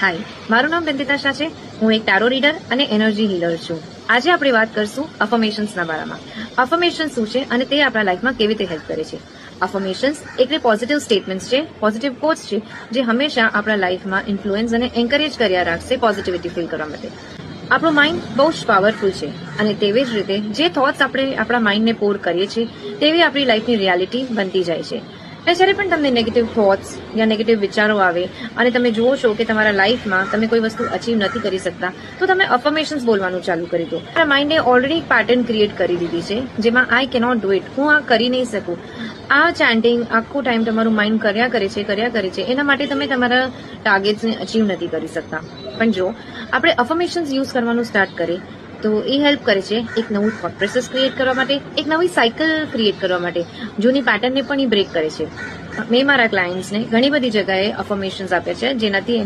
હાય, મારું નામ બંદિતા શાહ છે. હું એક ટારો રીડર અને એનર્જી હીલર છું. આજે આપણે વાત કરશું અફર્મેશન્સના બારામાં. અફર્મેશન શું છે અને તે આપણા લાઈફમાં કેવી રીતે હેલ્પ કરે છે. અફર્મેશન્સ એટલે પોઝિટિવ સ્ટેટમેન્ટ્સ છે, પોઝિટિવ કોટ્સ છે, જે હંમેશા આપણા લાઈફમાં ઇન્ફ્લુઅન્સ અને એન્કરેજ કર્યા રાખશે પોઝિટિવિટી ફીલ કરવા માટે. આપણું માઇન્ડ બહુ જ પાવરફુલ છે અને તેવી જ રીતે જે થોટ્સ આપણે આપણા માઇન્ડને પોર કરીએ છીએ તેવી આપણી લાઈફની રિયાલિટી બનતી જાય છે. જ્યારે પણ તમને નેગેટિવ થોટ્સ યા નેગેટિવ વિચારો આવે અને તમે જુઓ છો કે તમારા લાઈફમાં તમે કોઈ વસ્તુ અચીવ નથી કરી શકતા, તો તમે અફર્મેશન્સ બોલવાનું ચાલુ કરી દો. તમારા માઇન્ડે ઓલરેડી એક પેટર્ન ક્રિએટ કરી દીધી છે, જેમાં આઈ કેનોટ ડુ ઇટ, હું આ કરી નહીં શકું. આ ચેન્ટિંગ આખો ટાઈમ તમારું માઇન્ડ કર્યા કરે છે. એના માટે તમે તમારા ટાર્ગેટ્સને અચીવ નથી કરી શકતા. પણ જો આપણે અફર્મેશન્સ યુઝ કરવાનું સ્ટાર્ટ કરીએ તો એ હેલ્પ કરે છે એક નવું થોટ પ્રોસેસ ક્રિએટ કરવા માટે, એક નવી સાયકલ ક્રિએટ કરવા માટે. જૂની પેટર્નને પણ એ બ્રેક કરે છે. મેં મારા ક્લાયન્ટ્સને ઘણી બધી જગ્યાએ અફર્મેશન્સ આપ્યા છે, જેનાથી